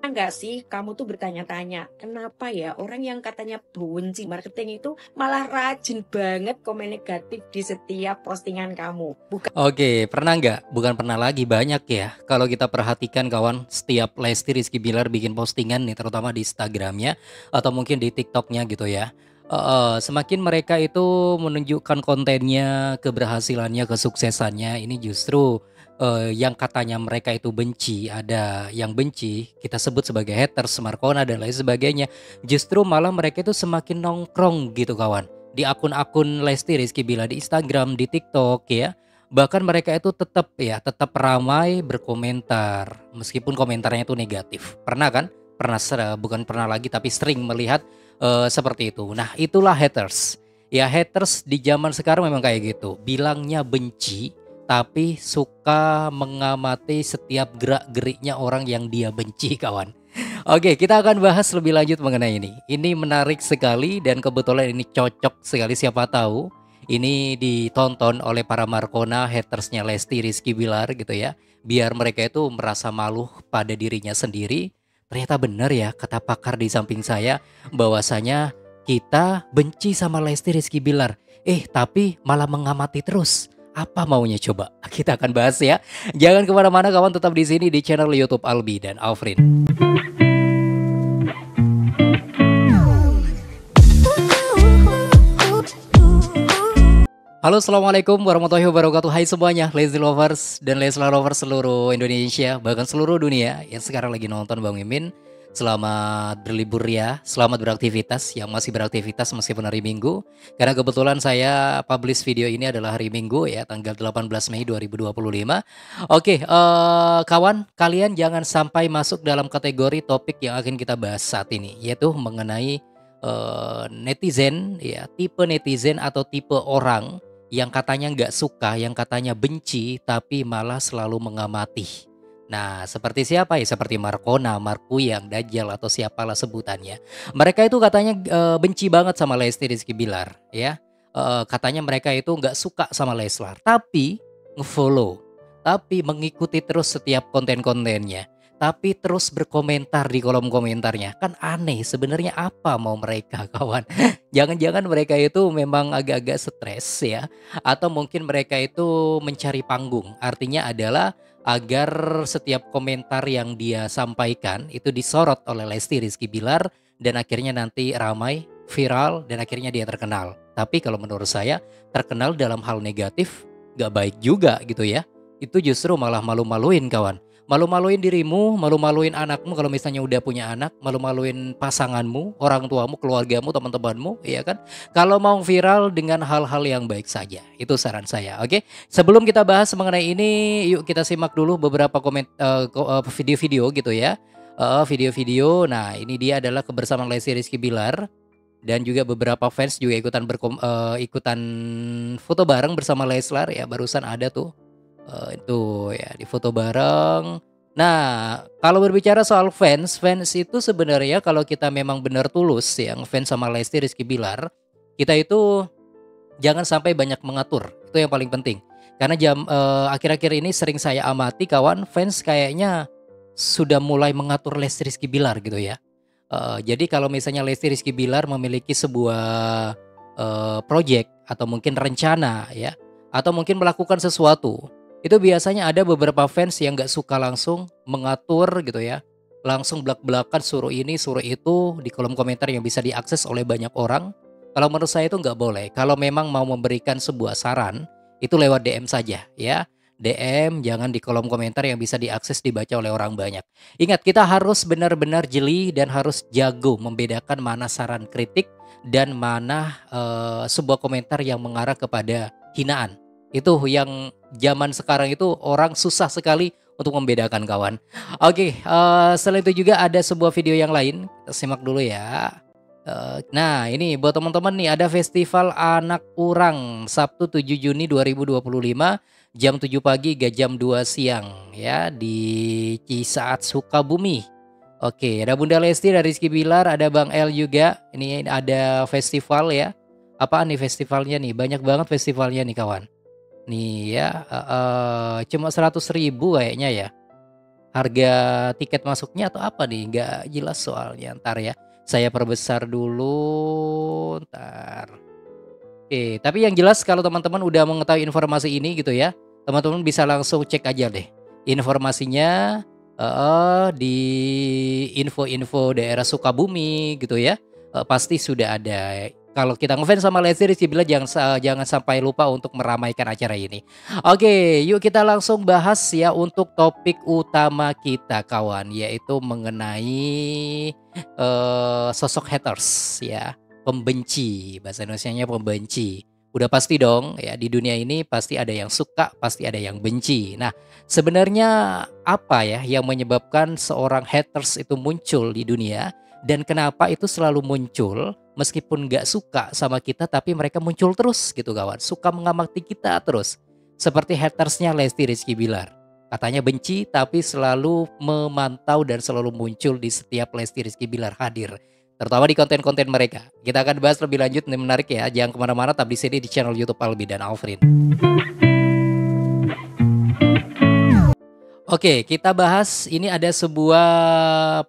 Nggak sih, kamu tuh bertanya-tanya, kenapa ya orang yang katanya benci marketing itu malah rajin banget komen negatif di setiap postingan kamu? Bukan Oke, pernah nggak? Bukan pernah lagi, banyak ya. Kalau kita perhatikan kawan, setiap Lesti Rizky Bilar bikin postingan nih, terutama di Instagramnya atau mungkin di TikToknya gitu ya. Semakin mereka itu menunjukkan kontennya, keberhasilannya, kesuksesannya, ini justru yang katanya mereka itu benci, ada yang benci, kita sebut sebagai haters, Markona dan lain sebagainya. Justru malah mereka itu semakin nongkrong gitu kawan. Di akun-akun Lesti Rizky Bilar di Instagram, di TikTok ya. Bahkan mereka itu tetap ramai berkomentar meskipun komentarnya itu negatif. Pernah kan? Bukan pernah lagi tapi sering melihat seperti itu. Nah, itulah haters. Ya haters di zaman sekarang memang kayak gitu. Bilangnya benci tapi suka mengamati setiap gerak-geriknya orang yang dia benci kawan. Oke, kita akan bahas lebih lanjut mengenai ini. Ini menarik sekali dan kebetulan ini cocok sekali, siapa tahu ini ditonton oleh para Markona hatersnya Lesti Rizky Bilar gitu ya. Biar mereka itu merasa malu pada dirinya sendiri. Ternyata benar ya kata pakar di samping saya bahwasanya kita benci sama Lesti Rizky Bilar. Tapi malah mengamati terus. Apa maunya coba? Kita akan bahas ya. Jangan kemana-mana kawan, tetap di sini di channel YouTube Albi dan Alfrin. Halo, assalamualaikum warahmatullahi wabarakatuh. Hai semuanya, Lazy Lovers dan Leslar Lovers seluruh Indonesia, bahkan seluruh dunia yang sekarang lagi nonton Bang Mimin. Selamat berlibur ya, selamat beraktivitas yang masih beraktivitas meskipun hari Minggu. Karena kebetulan saya publish video ini adalah hari Minggu ya, tanggal 18 Mei 2025. Oke, kawan, kalian jangan sampai masuk dalam kategori topik yang akan kita bahas saat ini, yaitu mengenai netizen ya, tipe netizen atau tipe orang yang katanya nggak suka, yang katanya benci, tapi malah selalu mengamati. Nah, seperti siapa ya? Seperti Markona, Markuyang, Dajjal atau siapalah sebutannya. Mereka itu katanya benci banget sama Lesti Rizky Bilar, ya. Katanya mereka itu nggak suka sama Leslar, tapi ngefollow, tapi mengikuti terus setiap konten-kontennya, tapi terus berkomentar di kolom komentarnya. Kan aneh, sebenarnya apa mau mereka kawan? Jangan-jangan mereka itu memang agak-agak stres ya, atau mungkin mereka itu mencari panggung. Artinya adalah agar setiap komentar yang dia sampaikan itu disorot oleh Lesti Rizky Bilar dan akhirnya nanti ramai, viral dan akhirnya dia terkenal. Tapi kalau menurut saya terkenal dalam hal negatif gak baik juga gitu ya. Itu justru malah malu-maluin kawan. Malu-maluin dirimu, malu-maluin anakmu kalau misalnya udah punya anak, malu-maluin pasanganmu, orang tuamu, keluargamu, teman-temanmu, ya kan? Kalau mau viral dengan hal-hal yang baik saja. Itu saran saya, oke? Sebelum kita bahas mengenai ini, yuk kita simak dulu beberapa video-video gitu ya. Video-video. Nah, ini dia adalah kebersamaan Lesti Rizky Bilar dan juga beberapa fans juga ikutan foto bareng bersama Leslar ya. Barusan ada tuh itu ya di foto bareng. Nah, kalau berbicara soal fans, fans itu sebenarnya kalau kita memang benar tulus yang fans sama Lesti Rizky Bilar, kita itu jangan sampai banyak mengatur. Itu yang paling penting. Karena akhir-akhir ini sering saya amati kawan fans kayaknya sudah mulai mengatur Lesti Rizky Bilar gitu ya. Jadi kalau misalnya Lesti Rizky Bilar memiliki sebuah project atau mungkin rencana ya, atau mungkin melakukan sesuatu, itu biasanya ada beberapa fans yang nggak suka langsung mengatur gitu ya, langsung belak-belakan suruh ini suruh itu di kolom komentar yang bisa diakses oleh banyak orang. Kalau menurut saya itu nggak boleh. Kalau memang mau memberikan sebuah saran, itu lewat DM saja ya. DM jangan di kolom komentar yang bisa diakses dibaca oleh orang banyak. Ingat, kita harus benar-benar jeli dan harus jago membedakan mana saran kritik dan mana sebuah komentar yang mengarah kepada hinaan. Itu yang zaman sekarang itu orang susah sekali untuk membedakan kawan. Oke, selain itu juga ada sebuah video yang lain. Kita simak dulu ya. Nah ini buat teman-teman nih, ada Festival Anak Urang Sabtu 7 Juni 2025 jam 7 pagi hingga jam 2 siang ya di Cisaat Sukabumi. Oke, ada Bunda Lesti, ada Rizky Bilar, ada Bang El juga. Ini ada festival ya. Apaan nih festivalnya nih? Banyak banget festivalnya nih kawan. Nih ya, cuma 100.000 kayaknya ya. harga tiket masuknya atau apa nih? Nggak jelas soalnya. Entar ya, saya perbesar dulu, entar. Oke, tapi yang jelas kalau teman-teman udah mengetahui informasi ini gitu ya, teman-teman bisa langsung cek aja deh informasinya, di info-info daerah Sukabumi gitu ya, pasti sudah ada. Kalau kita ngefans sama Lesti Rizky Bilar jangan sampai lupa untuk meramaikan acara ini. Oke, yuk kita langsung bahas ya untuk topik utama kita kawan, yaitu mengenai, sosok haters ya. Pembenci, bahasa Indonesianya pembenci. Udah pasti dong ya di dunia ini pasti ada yang suka, pasti ada yang benci. Nah, sebenarnya apa ya yang menyebabkan seorang haters itu muncul di dunia dan kenapa itu selalu muncul meskipun nggak suka sama kita tapi mereka muncul terus gitu kawan. Suka mengamati kita terus. Seperti hatersnya Lesti Rizky Bilar. Katanya benci tapi selalu memantau dan selalu muncul di setiap Lesti Rizky Bilar hadir, terutama di konten-konten mereka. Kita akan bahas lebih lanjut, ini menarik ya. Jangan kemana-mana, tetap di sini di channel YouTube Albi dan Alfrin. Oke, kita bahas ini ada sebuah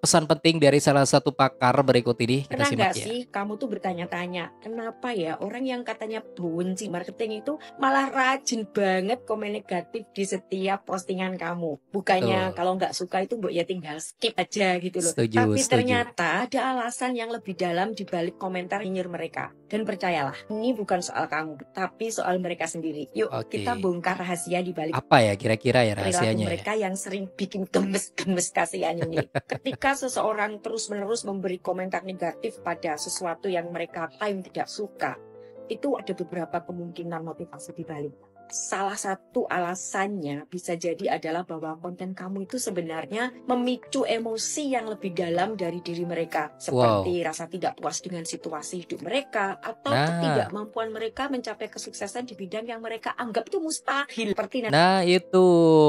pesan penting dari salah satu pakar berikut ini. Kita Pernah simak nggak ya. sih kamu tuh bertanya-tanya, kenapa ya orang yang katanya benci marketing itu malah rajin banget komen negatif di setiap postingan kamu? Bukannya Betul. kalau nggak suka itu mbok ya tinggal skip aja gitu loh. Setuju, Tapi setuju. ternyata ada alasan yang lebih dalam di balik komentar nyinyir mereka. Dan percayalah, ini bukan soal kamu, tapi soal mereka sendiri. Yuk kita Oke. bongkar rahasia di balik Apa ya kira-kira ya perilaku rahasianya ya? mereka yang sering bikin gemes-gemes kasihan ini. Ketika seseorang terus-menerus memberi komentar negatif pada sesuatu yang mereka klaim tidak suka, itu ada beberapa kemungkinan motivasi di balik. Salah satu alasannya bisa jadi adalah bahwa konten kamu itu sebenarnya memicu emosi yang lebih dalam dari diri mereka, seperti rasa tidak puas dengan situasi hidup mereka atau Nah, ketidakmampuan mereka mencapai kesuksesan di bidang yang mereka anggap itu mustahil. Seperti nah itu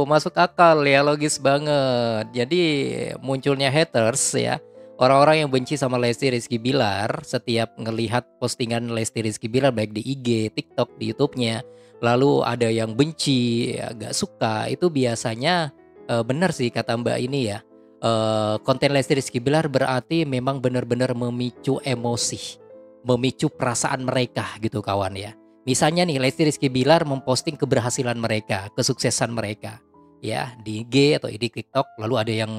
masuk akal ya, logis banget. Jadi munculnya haters ya, orang-orang yang benci sama Lesti Rizky Bilar setiap ngelihat postingan Lesti Rizky Bilar baik di IG, TikTok, di YouTube-nya, lalu ada yang benci, agak suka, itu biasanya benar sih kata Mbak ini ya. Konten Lesti Rizky Bilar berarti memang benar-benar memicu emosi, memicu perasaan mereka gitu kawan ya. Misalnya nih Lesti Rizky Bilar memposting keberhasilan mereka, kesuksesan mereka ya di IG atau di TikTok, lalu ada yang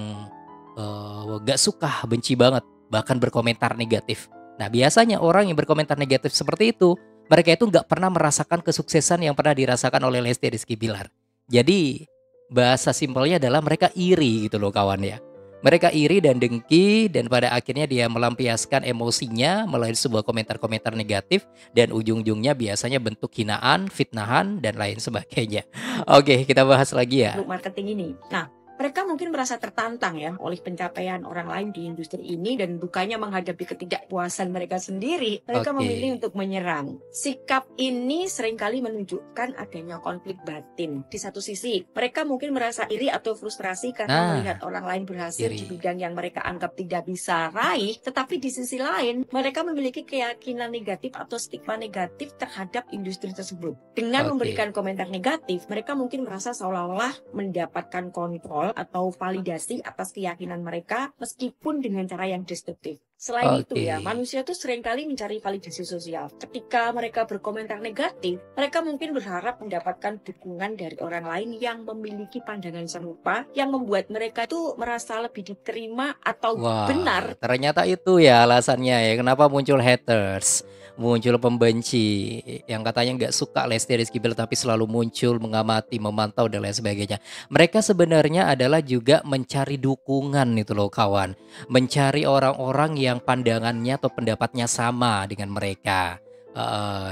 gak suka, benci banget, bahkan berkomentar negatif. Nah biasanya orang yang berkomentar negatif seperti itu, mereka itu nggak pernah merasakan kesuksesan yang pernah dirasakan oleh Lesti Rizky Bilar. Jadi bahasa simpelnya adalah mereka iri gitu loh kawan ya. Mereka iri dan dengki dan pada akhirnya dia melampiaskan emosinya melalui sebuah komentar-komentar negatif dan ujung-ujungnya biasanya bentuk hinaan, fitnahan dan lain sebagainya. Oke, kita bahas lagi ya. marketing ini. Nah, mereka mungkin merasa tertantang ya oleh pencapaian orang lain di industri ini dan bukannya menghadapi ketidakpuasan mereka sendiri, mereka Oke. memilih untuk menyerang. Sikap ini seringkali menunjukkan adanya konflik batin. Di satu sisi, mereka mungkin merasa iri atau frustrasi karena Nah, melihat orang lain berhasil di iri. bidang yang mereka anggap tidak bisa raih, tetapi di sisi lain, mereka memiliki keyakinan negatif atau stigma negatif terhadap industri tersebut. Dengan Oke. memberikan komentar negatif, mereka mungkin merasa seolah-olah mendapatkan kontrol atau validasi atas keyakinan mereka meskipun dengan cara yang destruktif. Selain itu ya, Oke. manusia tuh seringkali mencari validasi sosial. Ketika mereka berkomentar negatif, mereka mungkin berharap mendapatkan dukungan dari orang lain yang memiliki pandangan serupa, yang membuat mereka tuh merasa lebih diterima atau Wah, benar. ternyata itu ya alasannya ya kenapa muncul haters, muncul pembenci yang katanya nggak suka Lesti Rizky Bilar tapi selalu muncul mengamati, memantau dan lain sebagainya. Mereka sebenarnya adalah juga mencari dukungan itu loh kawan, mencari orang-orang yang pandangannya atau pendapatnya sama dengan mereka.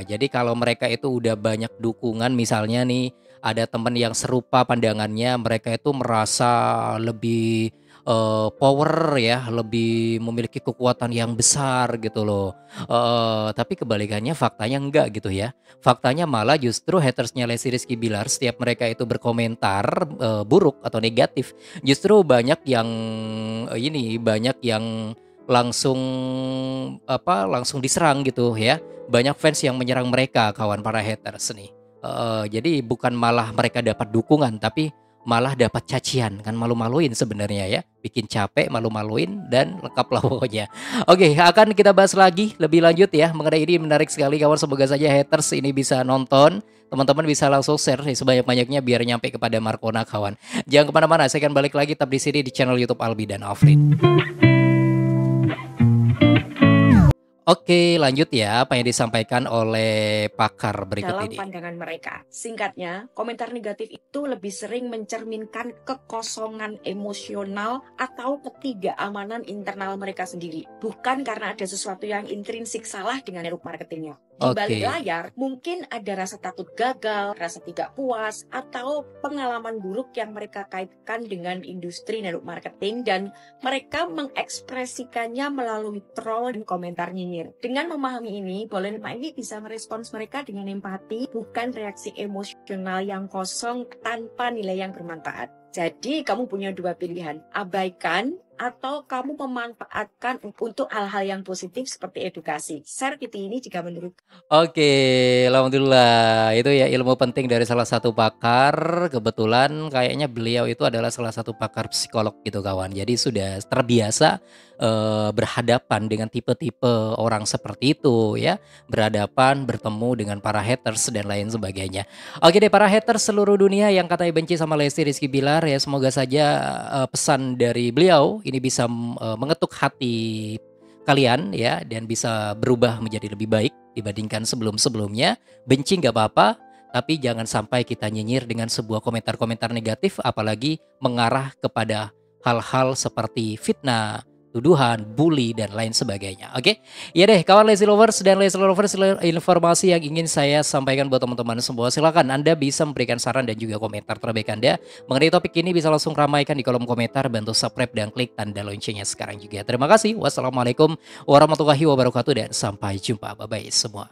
Jadi kalau mereka itu udah banyak dukungan misalnya nih ada teman yang serupa pandangannya, mereka itu merasa lebih power ya, lebih memiliki kekuatan yang besar gitu loh. Tapi kebalikannya faktanya enggak gitu ya. Faktanya malah justru hatersnya Lesti Rizky Bilar setiap mereka itu berkomentar buruk atau negatif, justru banyak yang banyak yang langsung langsung diserang gitu ya. Banyak fans yang menyerang mereka kawan para haters nih. Jadi bukan malah mereka dapat dukungan tapi malah dapat cacian, kan malu-maluin sebenarnya ya, bikin capek, malu-maluin, dan lengkap lah pokoknya. Oke, akan kita bahas lagi lebih lanjut ya mengenai ini, menarik sekali kawan. Semoga saja haters ini bisa nonton, teman-teman bisa langsung share sebanyak-banyaknya biar nyampe kepada Markona kawan. Jangan kemana-mana, saya akan balik lagi tetap di sini di channel YouTube Albi dan Afrin. Oke, lanjut ya apa yang disampaikan oleh pakar berikut dalam ini. pandangan mereka. Singkatnya, komentar negatif itu lebih sering mencerminkan kekosongan emosional atau ketidakamanan internal mereka sendiri. Bukan karena ada sesuatu yang intrinsik salah dengan network marketingnya. Di balik Oke. layar, mungkin ada rasa takut gagal, rasa tidak puas, atau pengalaman buruk yang mereka kaitkan dengan industri network marketing, dan mereka mengekspresikannya melalui troll dan komentar nyinyir. Dengan memahami ini, Boleh ini bisa merespons mereka dengan empati, bukan reaksi emosional yang kosong tanpa nilai yang bermanfaat. Jadi kamu punya dua pilihan, abaikan atau kamu memanfaatkan untuk hal-hal yang positif seperti edukasi. Share video ini jika menurut. Oke, alhamdulillah. Itu ya ilmu penting dari salah satu pakar. Kebetulan kayaknya beliau itu adalah salah satu pakar psikolog gitu kawan. Jadi sudah terbiasa berhadapan dengan tipe-tipe orang seperti itu ya. Berhadapan, bertemu dengan para haters dan lain sebagainya. Oke deh, para haters seluruh dunia yang katanya benci sama Lesti Rizky Bilar ya, semoga saja pesan dari beliau ini bisa mengetuk hati kalian ya, dan bisa berubah menjadi lebih baik dibandingkan sebelum-sebelumnya. Benci nggak apa-apa, tapi jangan sampai kita nyinyir dengan sebuah komentar-komentar negatif, apalagi mengarah kepada hal-hal seperti fitnah, tuduhan, bully, dan lain sebagainya. Oke, ya deh kawan Lazy Lovers dan Lazy Lovers, informasi yang ingin saya sampaikan buat teman-teman semua. Silakan Anda bisa memberikan saran dan juga komentar terbaik Anda mengenai topik ini, bisa langsung ramaikan di kolom komentar, bantu subscribe dan klik tanda loncengnya sekarang juga. Terima kasih. Wassalamualaikum warahmatullahi wabarakatuh dan sampai jumpa. Bye bye semua.